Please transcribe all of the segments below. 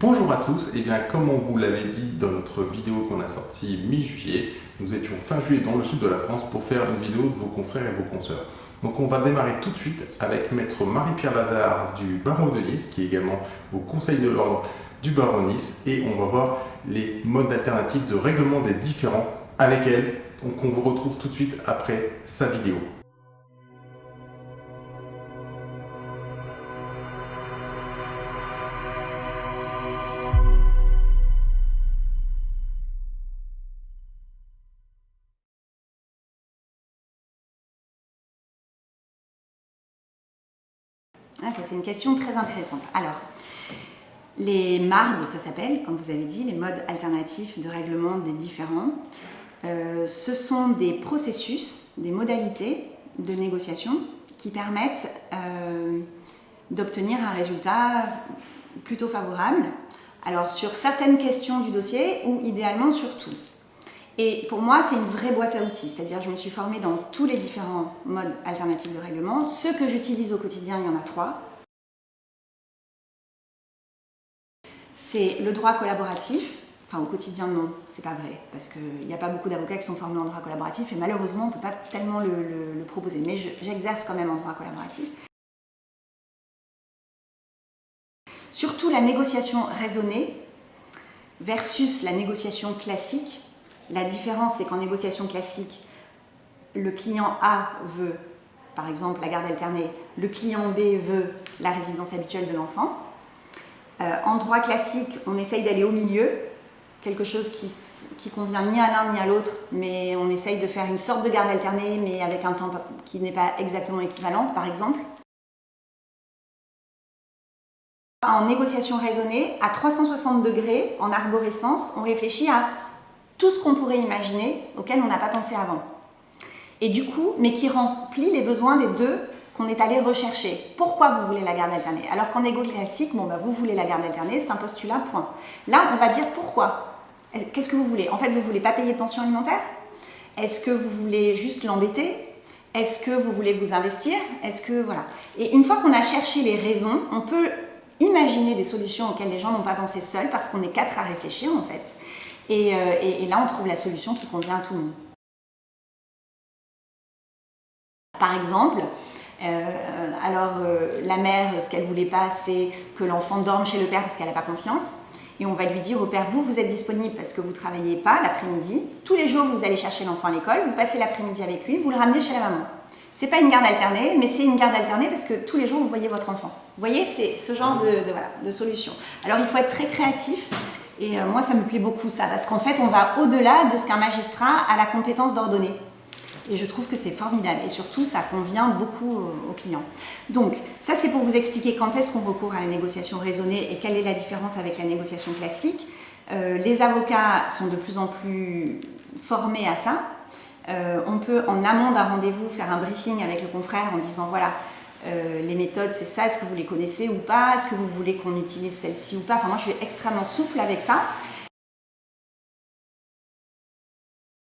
Bonjour à tous, et bien comme on vous l'avait dit dans notre vidéo qu'on a sortie mi-juillet, nous étions fin juillet dans le sud de la France pour faire une vidéo de vos confrères et vos consoeurs. Donc on va démarrer tout de suite avec maître Marie-Pierre Lazare du barreau de Nice, qui est également au conseil de l'ordre du barreau de Nice, et on va voir les modes alternatifs de règlement des différends avec elle, donc on vous retrouve tout de suite après sa vidéo. Ah, ça c'est une question très intéressante. Alors, les MARD, ça s'appelle, comme vous avez dit, les modes alternatifs de règlement des différends. Ce sont des processus, des modalités de négociation qui permettent d'obtenir un résultat plutôt favorable. Alors, sur certaines questions du dossier ou idéalement sur tout. Et pour moi, c'est une vraie boîte à outils, c'est-à-dire je me suis formée dans tous les différents modes alternatifs de règlement. Ceux que j'utilise au quotidien, il y en a 3. C'est le droit collaboratif, enfin au quotidien non, c'est pas vrai, parce qu'il n'y a pas beaucoup d'avocats qui sont formés en droit collaboratif et malheureusement on ne peut pas tellement le proposer, mais j'exerce quand même en droit collaboratif. Surtout la négociation raisonnée versus la négociation classique. La différence, c'est qu'en négociation classique, le client A veut, par exemple, la garde alternée, le client B veut la résidence habituelle de l'enfant. En droit classique, on essaye d'aller au milieu, quelque chose qui convient ni à l'un ni à l'autre, mais on essaye de faire une sorte de garde alternée, mais avec un temps qui n'est pas exactement équivalent, par exemple. En négociation raisonnée, à 360 degrés, en arborescence, on réfléchit à tout ce qu'on pourrait imaginer, auquel on n'a pas pensé avant. Et du coup, mais qui remplit les besoins des deux qu'on est allé rechercher. Pourquoi vous voulez la garde alternée? Alors qu'en égo classique, vous voulez la garde alternée, c'est un postulat, point. Là, on va dire pourquoi. Qu'est-ce que vous voulez? En fait, vous ne voulez pas payer de pension alimentaire? Est-ce que vous voulez juste l'embêter? Est-ce que vous voulez vous investir? Est-ce que, voilà. Et une fois qu'on a cherché les raisons, on peut imaginer des solutions auxquelles les gens n'ont pas pensé seuls, parce qu'on est 4 à réfléchir, en fait. Et là, on trouve la solution qui convient à tout le monde. Par exemple, la mère, ce qu'elle ne voulait pas, c'est que l'enfant dorme chez le père parce qu'elle n'a pas confiance. Et on va lui dire au père, vous êtes disponible parce que vous ne travaillez pas l'après-midi. Tous les jours, vous allez chercher l'enfant à l'école, vous passez l'après-midi avec lui, vous le ramenez chez la maman. Ce n'est pas une garde alternée, mais c'est une garde alternée parce que tous les jours, vous voyez votre enfant. Vous voyez, c'est ce genre de solution. Alors, il faut être très créatif. Et moi, ça me plaît beaucoup ça, parce qu'en fait, on va au-delà de ce qu'un magistrat a la compétence d'ordonner. Et je trouve que c'est formidable. Et surtout, ça convient beaucoup aux clients. Donc, ça, c'est pour vous expliquer quand est-ce qu'on recourt à la négociation raisonnée et quelle est la différence avec la négociation classique. Les avocats sont de plus en plus formés à ça. On peut, en amont d'un rendez-vous, faire un briefing avec le confrère en disant, voilà, les méthodes, c'est ça, est-ce que vous les connaissez ou pas? Est-ce que vous voulez qu'on utilise celle-ci ou pas? Enfin, moi, je suis extrêmement souple avec ça.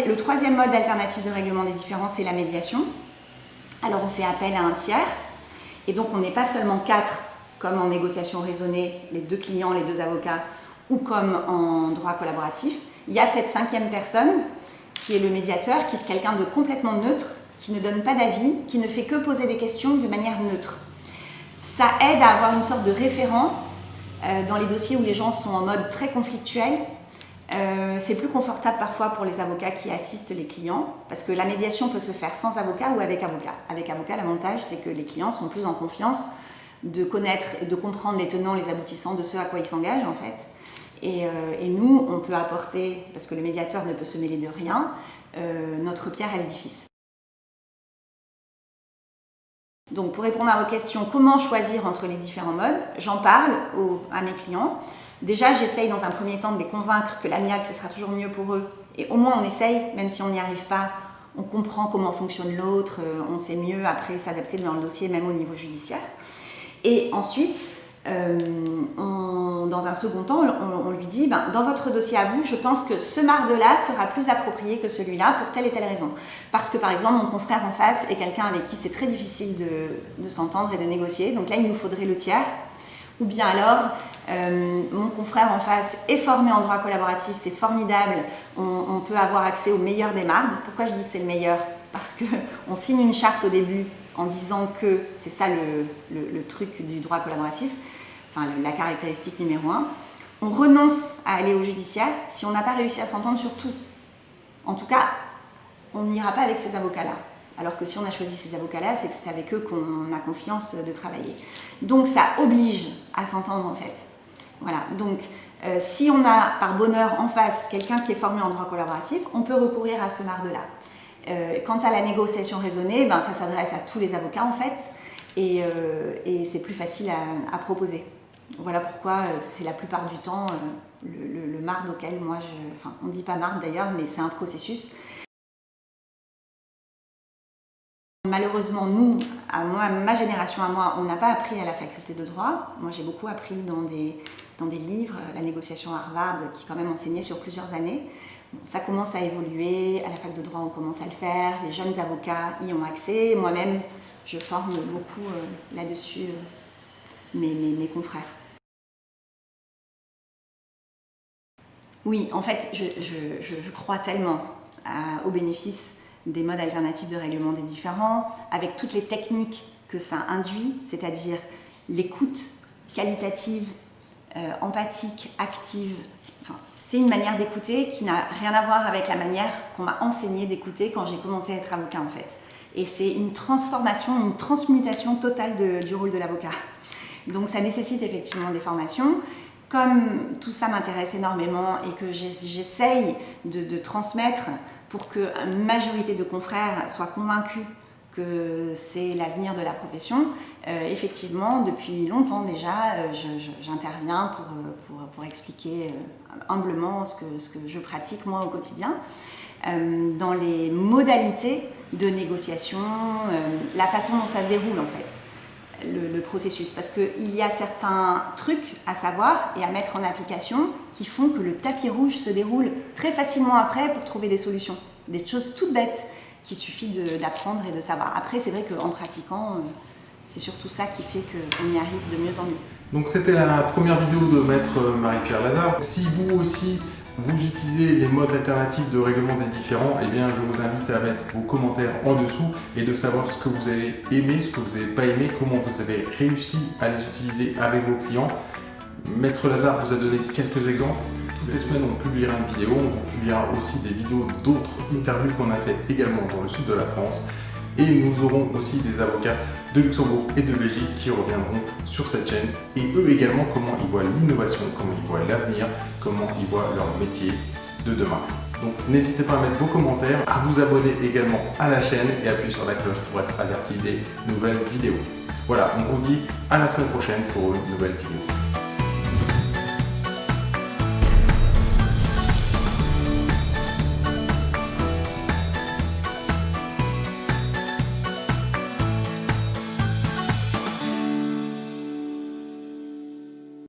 Le troisième mode alternatif de règlement des différends, c'est la médiation. Alors, on fait appel à un tiers. Et donc, on n'est pas seulement 4, comme en négociation raisonnée, les 2 clients, les 2 avocats, ou comme en droit collaboratif. Il y a cette 5e personne, qui est le médiateur, qui est quelqu'un de complètement neutre, qui ne donne pas d'avis, qui ne fait que poser des questions de manière neutre. Ça aide à avoir une sorte de référent dans les dossiers où les gens sont en mode très conflictuel. C'est plus confortable parfois pour les avocats qui assistent les clients, parce que la médiation peut se faire sans avocat ou avec avocat. Avec avocat, l'avantage, c'est que les clients sont plus en confiance de connaître et de comprendre les tenants, les aboutissants de ce à quoi ils s'engagent, en fait. Et nous, on peut apporter, parce que le médiateur ne peut se mêler de rien, notre pierre à l'édifice. Donc, pour répondre à vos questions, comment choisir entre les différents modes? J'en parle à mes clients. Déjà, j'essaye dans un premier temps de les convaincre que l'amiable, ce sera toujours mieux pour eux. Et au moins, on essaye, même si on n'y arrive pas, on comprend comment fonctionne l'autre, on sait mieux après s'adapter dans le dossier, même au niveau judiciaire. Et ensuite, dans un second temps, on lui dit, dans votre dossier à vous, je pense que ce marde-là sera plus approprié que celui-là pour telle et telle raison. Parce que par exemple, mon confrère en face est quelqu'un avec qui c'est très difficile de s'entendre et de négocier, donc là, il nous faudrait le tiers. Ou bien alors, Mon confrère en face est formé en droit collaboratif, c'est formidable, on peut avoir accès au meilleur des mardes. Pourquoi je dis que c'est le meilleur? Parce qu'on signe une charte au début en disant que c'est ça le truc du droit collaboratif, enfin la caractéristique numéro 1. On renonce à aller au judiciaire si on n'a pas réussi à s'entendre sur tout. En tout cas, on n'ira pas avec ces avocats-là. Alors que si on a choisi ces avocats-là, c'est que c'est avec eux qu'on a confiance de travailler. Donc ça oblige à s'entendre en fait. Voilà. Donc si on a par bonheur en face quelqu'un qui est formé en droit collaboratif, on peut recourir à ce marde-là. Quant à la négociation raisonnée, ça s'adresse à tous les avocats en fait, et c'est plus facile à proposer. Voilà pourquoi c'est la plupart du temps le marde auquel moi on ne dit pas marde d'ailleurs, mais c'est un processus. Malheureusement, nous, ma génération à moi, on n'a pas appris à la faculté de droit. Moi, j'ai beaucoup appris dans des livres, la négociation à Harvard, qui quand même enseignait sur plusieurs années. Ça commence à évoluer, à la fac de droit, on commence à le faire, les jeunes avocats y ont accès. Moi-même, je forme beaucoup là-dessus mes confrères. Oui, en fait, je crois tellement aux bénéfices des modes alternatifs de règlement des différends, avec toutes les techniques que ça induit, c'est-à-dire l'écoute qualitative, empathique, active. Enfin, c'est une manière d'écouter qui n'a rien à voir avec la manière qu'on m'a enseigné d'écouter quand j'ai commencé à être avocat en fait. Et c'est une transformation, une transmutation totale du rôle de l'avocat. Donc ça nécessite effectivement des formations. Comme tout ça m'intéresse énormément et que j'essaye de transmettre pour qu'une majorité de confrères soient convaincus que c'est l'avenir de la profession, effectivement, depuis longtemps déjà, j'interviens pour expliquer humblement ce que je pratique moi au quotidien, dans les modalités de négociation, la façon dont ça se déroule en fait. Le processus, parce qu'il y a certains trucs à savoir et à mettre en application qui font que le tapis rouge se déroule très facilement après pour trouver des solutions. Des choses toutes bêtes qu'il suffit d'apprendre et de savoir. Après, c'est vrai qu'en pratiquant, c'est surtout ça qui fait qu'on y arrive de mieux en mieux. Donc c'était la première vidéo de Maître Marie-Pierre Lazare. Si vous aussi, vous utilisez les modes alternatifs de règlement des différends, eh bien je vous invite à mettre vos commentaires en dessous et de savoir ce que vous avez aimé, ce que vous n'avez pas aimé, comment vous avez réussi à les utiliser avec vos clients. Maître Lazare vous a donné quelques exemples. Toutes les semaines, on publiera une vidéo. On vous publiera aussi des vidéos d'autres interviews qu'on a fait également dans le sud de la France. Et nous aurons aussi des avocats de Luxembourg et de Belgique qui reviendront sur cette chaîne. Et eux également, comment ils voient l'innovation, comment ils voient l'avenir, comment ils voient leur métier de demain. Donc n'hésitez pas à mettre vos commentaires, à vous abonner également à la chaîne et appuyer sur la cloche pour être averti des nouvelles vidéos. Voilà, on vous dit à la semaine prochaine pour une nouvelle vidéo.